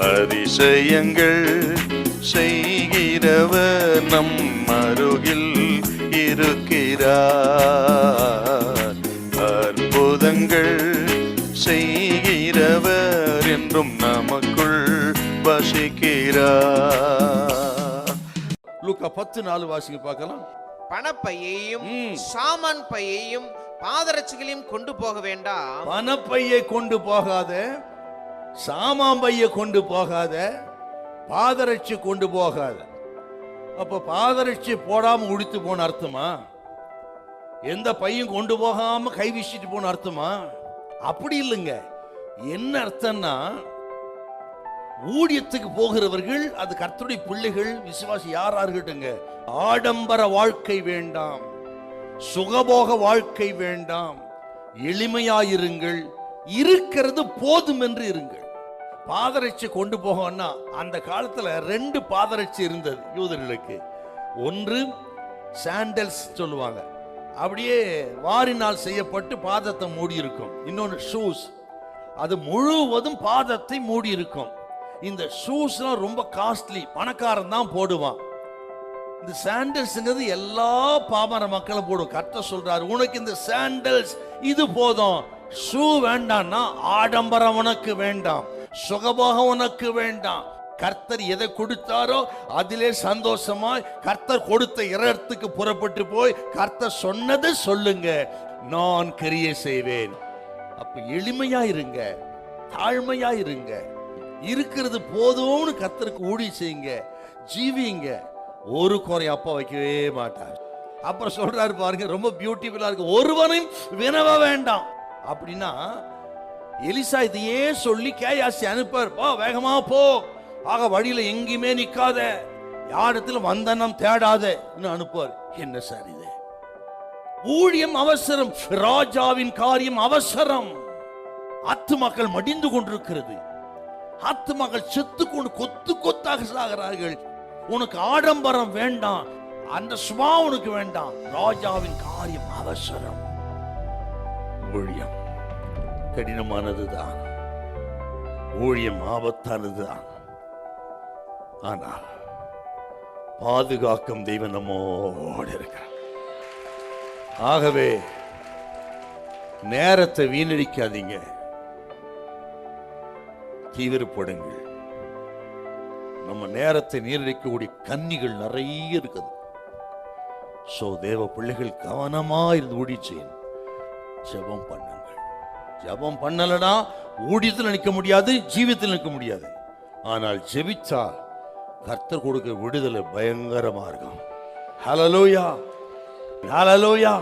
அதிசயங்கள் செய்கிறவர் நம் அருகில் இருக்கிறார். அற்புதங்கள் செய்கிறவர் என்றும் நமக்குள் வசிக்கிறார். லூக்கா 10:4 வாசிக்க பார்க்கலாம். பணப்பையையும் சாமான் பையையும் பாதரட்சிகளையும் கொண்டு போக வேண்டாம். பணப்பையை கொண்டு போகாத, சாமான் பையை கொண்டு போகாத, பாதரட்சி கொண்டு போகாத. அப்ப பாதரட்சி போடாம உடுத்து போன அர்த்தமா? எந்த பையும் கொண்டு போகாம கை வீசிட்டு போன அர்த்தமா? அப்படி இல்லைங்க. என்ன அர்த்தம்னா, ஊழியத்துக்கு போகிறவர்கள், அது கர்த்தருடைய பிள்ளைகள், விசுவாசி யாரா இருக்கட்டுங்க, ஆடம்பர வாழ்க்கை வேண்டாம், சுகபோக வாழ்க்கை வேண்டாம், எளிமையாயிருங்கள், இருக்கிறது போதும் என்று இருங்கள். பாதரட்சி கொண்டு போகணும்னா, அந்த காலத்துல 2 பாதரட்சி இருந்தது யூதர்களுக்கு. ஒன்று சாண்டல்ஸ் சொல்லுவாங்க, அப்படியே வாரினால் செய்யப்பட்டு பாதத்தை மூடி இருக்கும். இன்னொன்று ஷூஸ், அது முழுவதும் பாதத்தை மூடி இருக்கும். இந்த ஷூஸ்லாம் ரொம்ப காஸ்ட்லி, பணக்காரன் தான் போடுவான். இந்த சாண்டல்ஸ்ங்கிறது எல்லா பாமர மக்களும் போடும். கர்த்தர் சொல்றாரு, உனக்கு இந்த சாண்டல்ஸ் இது போதும், ஷூ வேண்டாம்னா ஆடம்பரம் உனக்கு வேண்டாம், சுகபோகம் உனக்கு வேண்டாம். கர்த்தர் எதை கொடுத்தாரோ அதிலே சந்தோஷமாய் கர்த்தர் கொடுத்த இடத்துக்கு புறப்பட்டு போய் கர்த்தர் சொன்னது சொல்லுங்க, நான் கிரியை செய்வேன். அப்ப எளிமையா இருங்க, தாழ்மையா இருங்க, இருக்கிறது போதும்னு கர்த்தருக்கு ஊழியம் செய்யுங்க, ஜீவிங்க. ஒரு குறை அப்பா வைக்கவே மாட்டார். அப்புறம் சொல்றாரு பாருங்க, ரொம்ப பியூட்டிஃபுல்லா இருக்கு, ஒருவனையும் வினவ வேண்டாம். அப்படின்னா எலிசா இதையே சொல்லி கேயாசி அனுப்பார், போ வேகமா போ, ஆக வழியில எங்கேயுமே நிக்காத, யாரிடத்துல வந்தனம் தேடாத அனுப்புவார். என்ன சார் இது? ஊழியம் அவசரம், ராஜாவின் காரியம் அவசரம். ஆத்துமாக்கள் மடிந்து கொண்டிருக்கிறது, ஆத்துமாக்கள் செத்து கொண்டு கொத்து கொத்தாக சாகிறார்கள். உனக்கு ஆடம்பரம் வேண்டாம், அந்த சுபா உனக்கு வேண்டாம், ராஜாவின் காரியம் அவசரம். ஊழியம் கடினமானதுதான், ஊழியம் ஆபத்தானதுதான். ஆனால் பாதுகாக்கும் தெய்வம் நம்மோடு இருக்கிறார். ஆகவே நேரத்தை வீணடிக்காதீங்க, தீவிரப்படுங்கள். நம்ம நேரத்தை நீரடிக்கக்கூடிய கன்னிகள் நிறைய இருக்குது. சோ தேவ பிள்ளைகள் கவனமா இருந்து ஊழி செய்யணும். ஜெபம் பண்ணுங்கள். ஜெபம் பண்ணலனா ஊழியத்தில் நிற்க முடியாது, ஜீவியத்தில் நிற்க முடியாது. ஆனால் ஜெபிச்சால் கர்த்தர் கொடுக்க விடுதலை பயங்கரமா இருக்கும். ஹல்லேலூயா, ஹல்லேலூயா.